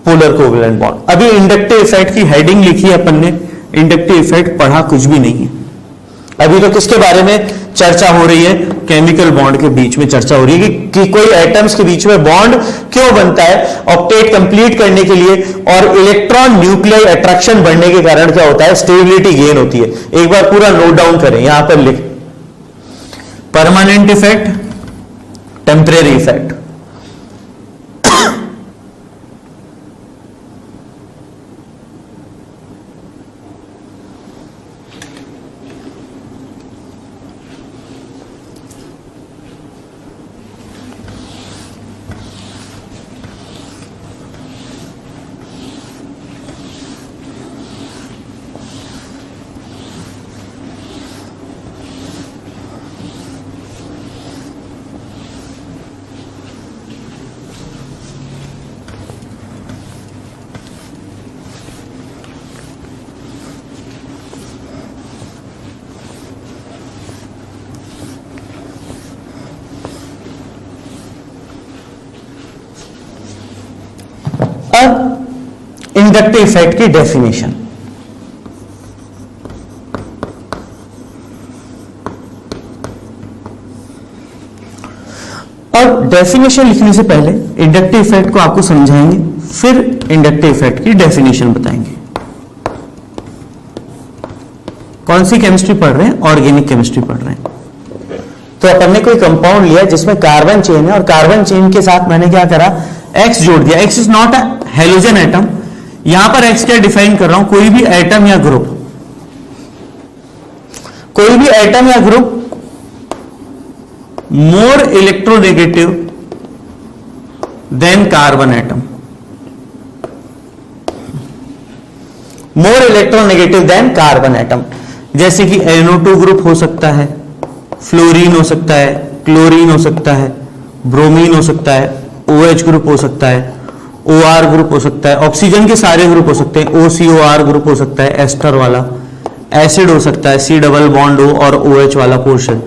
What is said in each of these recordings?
Polar covalent bond. अभी inductive effect की heading लिखी है अपन ने, इंडक्टिव इफेक्ट पढ़ा कुछ भी नहीं है। अभी तो किसके बारे में चर्चा हो रही है? केमिकल बॉन्ड के बीच में चर्चा हो रही है कि कोई एटम्स के बीच में बॉन्ड क्यों बनता है ऑक्टेट कंप्लीट करने के लिए, और इलेक्ट्रॉन न्यूक्लियर अट्रैक्शन बढ़ने के कारण क्या होता है? स्टेबिलिटी गेन होती है। एक बार पूरा नोट डाउन करें, यहां पर लिख, परमानेंट इफेक्ट, टेम्परेरी इफेक्ट। अब इंडक्टिव इफेक्ट की डेफिनेशन। अब डेफिनेशन लिखने से पहले इंडक्टिव इफेक्ट को आपको समझाएंगे, फिर इंडक्टिव इफेक्ट की डेफिनेशन बताएंगे। कौन सी केमिस्ट्री पढ़ रहे हैं? ऑर्गेनिक केमिस्ट्री पढ़ रहे हैं। तो अपन ने कोई कंपाउंड लिया जिसमें कार्बन चेन है, और कार्बन चेन के साथ मैंने क्या करा? X जोड़ दिया। X is not a halogen atom. यहां पर X क्या डिफाइन कर रहा हूं? कोई भी एटम या ग्रुप, कोई भी एटम या group more electronegative than carbon atom, more electronegative than carbon atom. जैसे कि NO2 ग्रुप हो सकता है, फ्लोरीन हो सकता है, क्लोरीन हो सकता है, ब्रोमीन हो सकता है, OH ग्रुप हो सकता है, OR ग्रुप हो सकता है, ऑक्सीजन के सारे ग्रुप हो सकते हैं, OCOR ग्रुप हो सकता है एस्टर वाला, एसिड हो सकता है C डबल बॉन्ड O और OH वाला पोर्शन,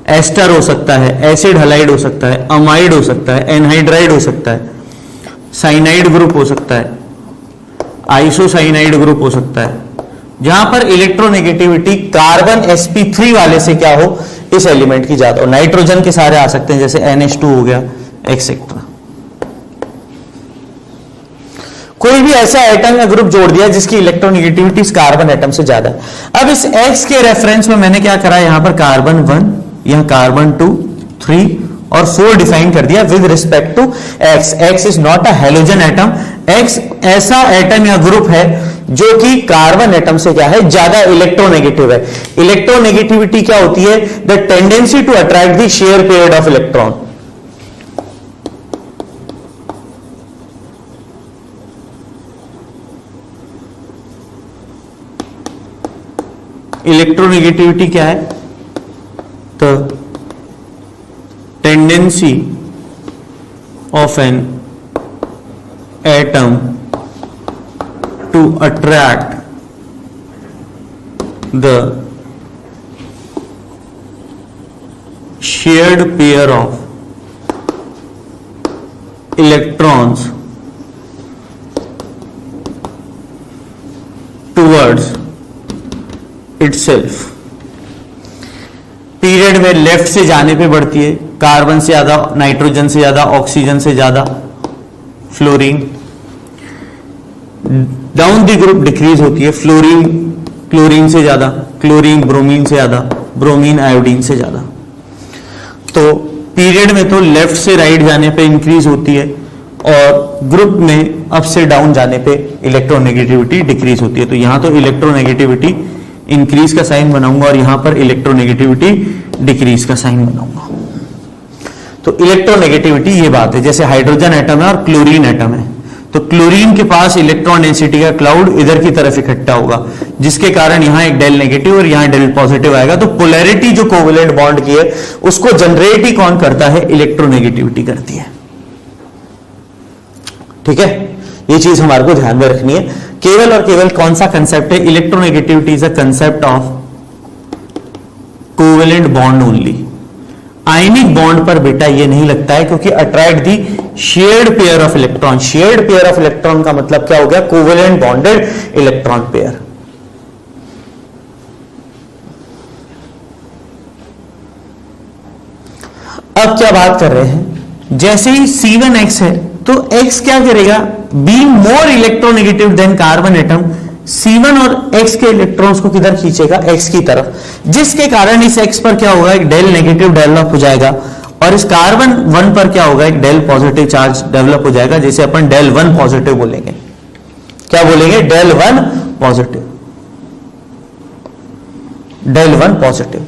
एस्टर हो सकता है, एसिड हलाइड हो सकता है, अमाइड हो सकता है, एनहाइड्राइड हो सकता है, साइनाइड ग्रुप हो सकता है, आइसोसाइनाइड ग्रुप हो सकता है। जहां पर इलेक्ट्रोनेगेटिविटी कार्बन sp3 वाले से क्या हो? इस एलिमेंट की ज्यादा हो। नाइट्रोजन के सारे आ सकते हैं, जैसे NH2 हो गया एक्सेट्रा। कोई भी ऐसा एटम या ग्रुप जोड़ दिया जिसकी इलेक्ट्रोनेगेटिविटी इस कार्बन एटम से ज्यादा है। अब इस X के रेफरेंस में मैंने क्या करा? यहां पर कार्बन 1, यहां कार्बन 2, 3 और 4 डिफाइन कर दिया with respect to X। X is not a halogen atom. X ऐसा एटम या ग्रुप है जो कि कार्बन एटम से क्या है? ज्यादा इलेक्ट्रोनेगेटिव है। इलेक्ट्रोनेगेटिविटी क्या होती है? The tendency to attract the share paired of electron. Electronegativity क्या है? The tendency of an atom to attract the shared pair of electrons towards itself. Period में लेफ्ट से जाने पे बढ़ती है, कार्बन से ज्यादा, नाइट्रोजन से ज्यादा, ऑक्सीजन से ज्यादा, fluorine. Down the group decrease होती है, फ्लोरीन क्लोरीन से ज्यादा, क्लोरीन ब्रोमीन से ज्यादा, ब्रोमीन आयोडीन से ज्यादा। तो पीरियड में तो लेफ्ट से राइट जाने पे इंक्रीज होती है, और ग्रुप में अप से डाउन जाने पे इलेक्ट्रोनेगेटिविटी डिक्रीज होती है। तो यहां तो इलेक्ट्रोनेगेटिविटी इंक्रीज का साइन बनाऊंगा और यहां पर इलेक्ट्रोनेगेटिविटी डिक्रीज का साइन बनाऊंगा। तो इलेक्ट्रोनेगेटिविटी ये बात है। जैसे हाइड्रोजन एटम है और क्लोरीन एटम है, तो क्लोरीन के पास इलेक्ट्रॉन डेंसिटी का क्लाउड इधर की तरफ इकट्ठा होगा, जिसके कारण यहां एक डेल नेगेटिव और यहां डेल पॉजिटिव आएगा। तो पोलैरिटी जो कोवेलेंट बॉन्ड की है उसको जनरेट ही कौन करता है? इलेक्ट्रोनेगेटिविटी करती है। ठीक है, ये चीज हमारे को ध्यान में रखनी है। केवल और केवल कौन सा कंसेप्ट है? Electronegativity is a concept of covalent bond only. Ionic bond पर बेटा ये नहीं लगता है, क्योंकि attract the shared pair of electron. Shared pair of electron का मतलब क्या हो गया? Covalent bonded electron pair. अब क्या बात कर रहे हैं, जैसे ही C1X है तो X क्या करेगा? Being more electronegative than carbon atom, C1 और X के इलेक्ट्रॉन्स को किधर खींचेगा? X की तरफ, जिसके कारण इस X पर क्या होगा? एक डेल नेगेटिव डेवलप हो जाएगा, और इस कार्बन 1 पर क्या होगा? एक डेल पॉजिटिव चार्ज डेवलप हो जाएगा, जिसे अपन डेल 1 पॉजिटिव बोलेंगे। क्या बोलेंगे? Del 1 positive, del 1 positive.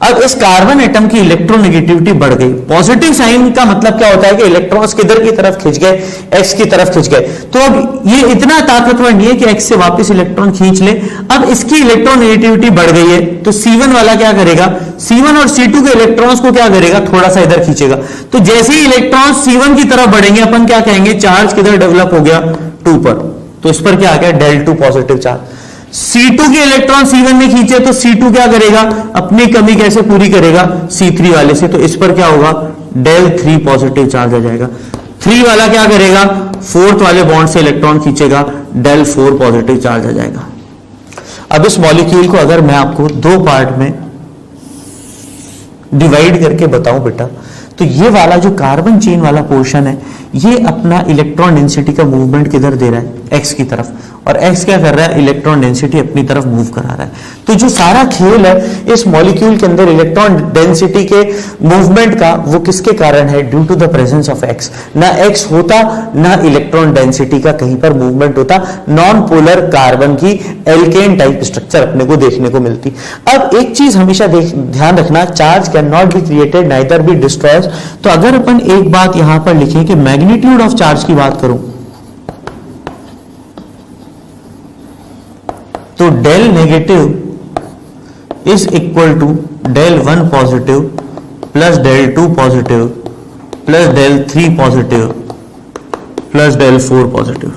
अब इस कार्बन एटम की इलेक्ट्रोनेगेटिविटी बढ़ गई। पॉजिटिव साइन का मतलब क्या होता है कि इलेक्ट्रॉन्स किधर की तरफ खिंच गए? एक्स की तरफ खिंच गए। तो अब ये इतना ताकतवर नहीं है कि एक्स से वापस इलेक्ट्रॉन खींच ले। अब इसकी इलेक्ट्रोनेगेटिविटी बढ़ गई है, तो C1 वाला क्या करेगा? C1 और C2 के इलेक्ट्रॉन्स को क्या करेगा? थोड़ा सा इधर खींचेगा। तो जैसे ही इलेक्ट्रॉन C1 की तरफ बढ़ेंगे, अपन क्या कहेंगे? चार्ज किधर डेवलप हो गया? 2 पर। तो इस पर क्या आ गया? Del 2 positive charge. C2 के इलेक्ट्रॉन C1 ने खींचे, तो C2 क्या करेगा? अपनी कमी कैसे पूरी करेगा? C3 वाले से। तो इस पर क्या होगा? डेल 3 पॉजिटिव चार्ज आ जाएगा। 3 वाला क्या करेगा? 4th वाले बॉन्ड से इलेक्ट्रॉन खींचेगा, डेल 4 पॉजिटिव चार्ज आ जाएगा। अब इस मॉलिक्यूल को अगर मैं आपको 2 पार्ट में डिवाइड करके बताऊं बेटा, तो ये वाला जो कार्बन चेन वाला पोर्शन है, ये अपना इलेक्ट्रॉन डेंसिटी का मूवमेंट किधर दे रहा है? एक्स की तरफ, और एक्स क्या कर रहा है? इलेक्ट्रॉन डेंसिटी अपनी तरफ मूव करा रहा है। तो जो सारा खेल है इस मॉलिक्यूल के अंदर इलेक्ट्रॉन डेंसिटी के मूवमेंट का, वो किसके कारण है? Due to the presence of X. ना एक्स होता, ना इलेक्ट्रॉन डेंसिटी का कहीं पर मूवमेंट होता, नॉन पोलर कार्बन की एल्केन टाइप स्ट्रक्चर अपने को देखने को मिलती। अब एक चीज हमेशा ध्यान रखना, charge can not be created neither be destroyed. तो अगर अपन एक बात यहां पर लिखें कि मैग्नीट्यूड ऑफ चार्ज की बात करूं, तो del negative is equal to del 1 positive plus del 2 positive plus del 3 positive plus del 4 positive.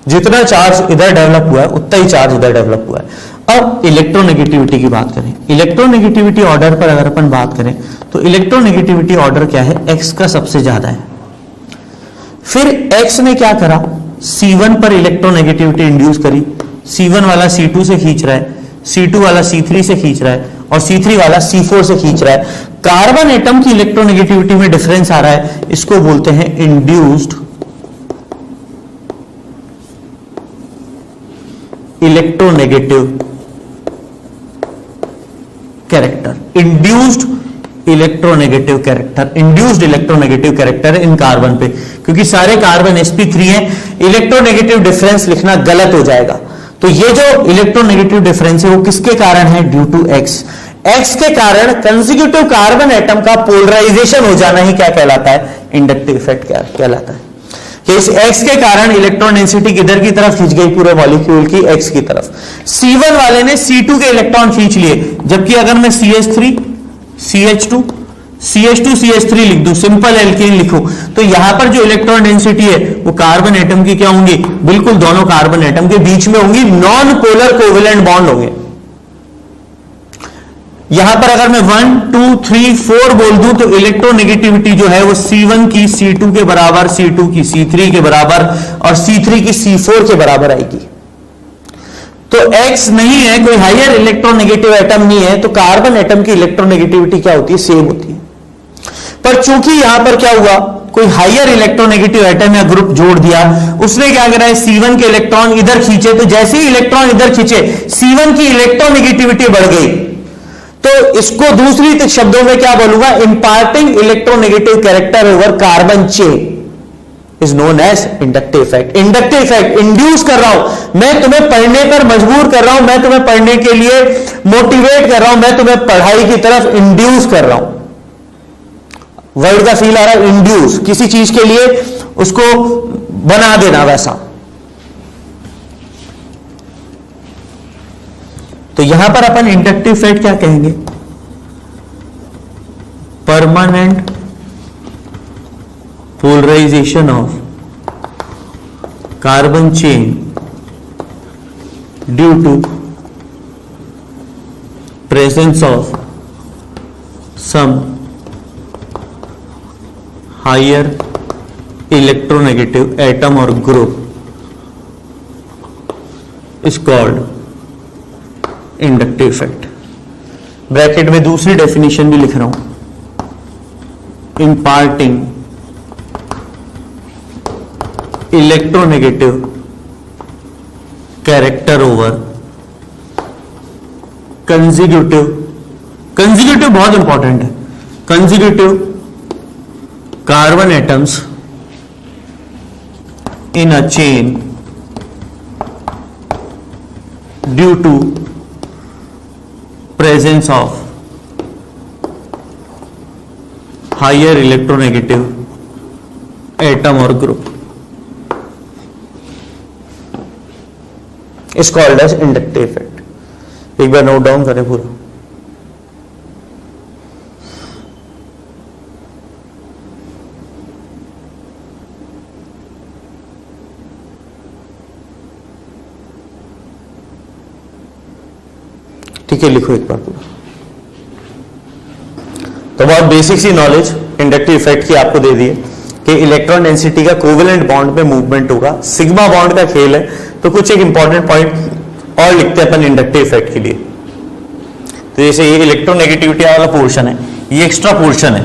जितना चार्ज इधर डेवलप हुआ है, उतना ही चार्ज इधर डेवलप हुआ है। अब इलेक्ट्रोनेगेटिविटी की बात करें, इलेक्ट्रोनेगेटिविटी ऑर्डर पर अगर अपन बात करें, तो इलेक्ट्रोनेगेटिविटी ऑर्डर क्या है? एक्स का सबसे ज्यादा है। फिर एक्स ने क्या करा? C1 पर इलेक्ट्रोनेगेटिविटी इंड्यूस करी। C1 वाला C2 से खींच रहा है, C2 वाला C3 से खींच रहा है, और C3 वाला C4 से खींच रहा है। कार्बन एटम की इलेक्ट्रोनेगेटिविटी में डिफरेंस आ रहा है, इसको बोलते हैं induced electronegative character. Induced electronegative character, induced electronegative character in carbon पे, क्योंकि सारे कार्बन sp3 हैं, इलेक्ट्रोनेगेटिव डिफरेंस लिखना गलत हो जाएगा। तो ये जो इलेक्ट्रोनेगेटिव डिफरेंस है वो किसके कारण है? Due to x. एक्स के कारण कंसेक्यूटिव कार्बन एटम का पोलराइजेशन हो जाना ही क्या कहलाता है? इंडक्टिव इफेक्ट कहलाता है। कि इस एक्स के कारण इलेक्ट्रॉन डेंसिटी किधर की तरफ खींच गई? पूरे मॉलिक्यूल की एक्स की तरफ। C1 वाले ने C2 के इलेक्ट्रॉन खींच लिए, जबकि अगर मैं CH3 CH2 CH2 CH3 लिख दूं, सिंपल एल्केन लिखूं, तो यहां पर जो इलेक्ट्रॉन डेंसिटी है वो कार्बन एटम की क्या होंगी? बिल्कुल दोनों कार्बन एटम के बीच में होंगी, नॉन पोलर कोवेलेंट बॉन्ड होंगे। यहां पर अगर मैं 1 2 3 4 बोल दूं, तो इलेक्ट्रोनेगेटिविटी जो है वो C1 की C2 के बराबर, C2 की C3 के बराबर, और C3 की C4 के बराबर आएगी। तो X नहीं है, कोई हायर इलेक्ट्रोनेगेटिव एटम नहीं है, तो कार्बन एटम की इलेक्ट्रोनेगेटिविटी क्या होती है? सेम होती है। पर चूंकि यहां पर क्या हुआ, कोई हायर इलेक्ट्रोनेगेटिव एटम या ग्रुप जोड़ दिया, उसने क्या करा है? C1 के इलेक्ट्रॉन इधर खींचे, तो जैसे ही इलेक्ट्रॉन इधर खींचे, C1 की इलेक्ट्रोनेगेटिविटी बढ़ गई। तो इसको दूसरी शब्दों में क्या बोलूंगा? Imparting electronegative character over carbon chain is known as inductive effect. Inductive effect induce कर रहा हूं, मैं तुम्हें पढ़ने पर मजबूर कर रहा हूं, मैं तुम्हें पढ़ने के लिए मोटिवेट कर रहा हूं, मैं तुम्हें पढ़ाई की तरफ इंड्यूस कर रहा हूं। वर्ड का फील आ रहा है? इंड्यूस, किसी चीज के लिए उसको बना देना वैसा। तो यहां पर अपन इंडक्टिव इफेक्ट क्या कहेंगे? Permanent polarisation of carbon chain due to presence of some higher electronegative atom or group is called inductive effect. Bracket में दूसरी डेफिनेशन भी लिख रहा हूं, imparting electronegative character over consecutive बहुत इंपॉर्टेंट है, consecutive carbon atoms in a chain due to presence of higher electronegative atom or group is called as inductive effect. एक बार note down करें पूरा. ठीक है, लिखो एक बार पूरा. तो बहुत बेसिक सी नॉलेज इंडक्टिव इफेक्ट की आपको दे दी है कि इलेक्ट्रॉन डेंसिटी का कोवेलेंट बॉन्ड पे मूवमेंट होगा, सिग्मा बॉन्ड का खेल है. तो कुछ एक इंपॉर्टेंट पॉइंट और लिखते हैं अपन इंडक्टिव इफेक्ट के लिए. तो जैसे ये इलेक्ट्रोनेगेटिविटी वाला पोर्शन है, ये एक्स्ट्रा पोर्शन है.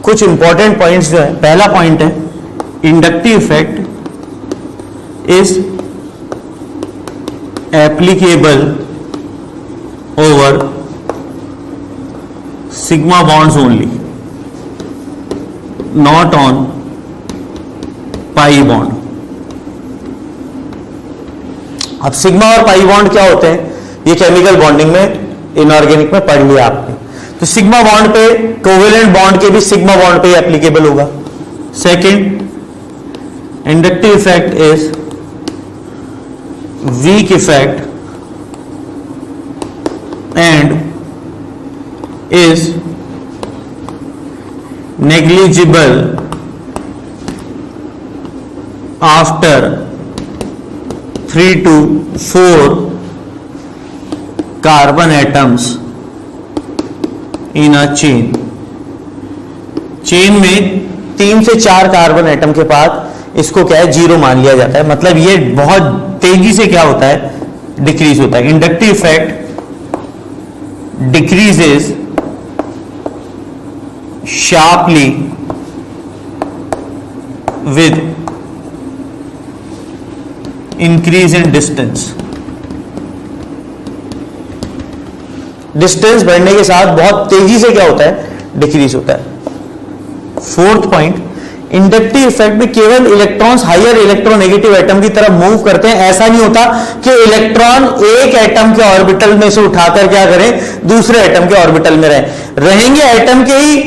कुछ इंपॉर्टेंट पॉइंट्स जो है, पहला पॉइंट है inductive effect is applicable over sigma bonds only, not on pi bond. अब सिग्मा और पाई बॉन्ड क्या होते हैं, ये केमिकल बॉन्डिंग में इनऑर्गेनिक में पढ़ लिया आपने. तो सिग्मा बॉन्ड पे कोवेलेंट बॉन्ड के भी सिग्मा बॉन्ड पे एप्लीकेबल होगा. Second, inductive effect is weak effect and is negligible after 3 to 4 carbon atoms in a chain. Chain में 3 से 4 कार्बन एटम के बाद इसको क्या है, जीरो मान लिया जाता है. मतलब ये बहुत तेजी से क्या होता है, डिक्रीज होता है. Inductive effect decreases sharply with increase in distance. Distance बढ़ने के साथ बहुत तेजी से क्या होता है, डिक्रीज होता है. फोर्थ पॉइंट, इंडक्टिव इफेक्ट में केवल इलेक्ट्रॉन्स हायर इलेक्ट्रोनेगेटिव एटम की तरफ मूव करते हैं. ऐसा नहीं होता कि इलेक्ट्रॉन एक एटम के ऑर्बिटल में से उठाकर क्या करें, दूसरे एटम के ऑर्बिटल में रहेंगे एटम के ही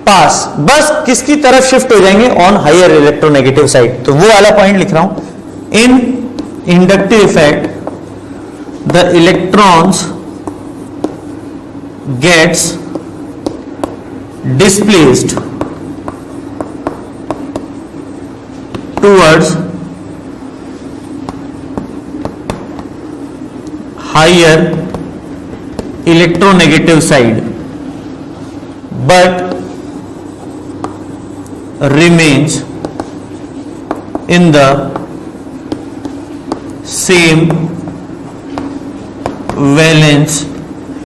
पास, बस किसकी तरफ शिफ्ट हो जाएंगे, ऑन हायर इलेक्ट्रोनेगेटिव साइड. तो वो वाला पॉइंट लिख रहा हूं. In inductive effect the electrons gets displaced towards higher electronegative side but remains in the same valence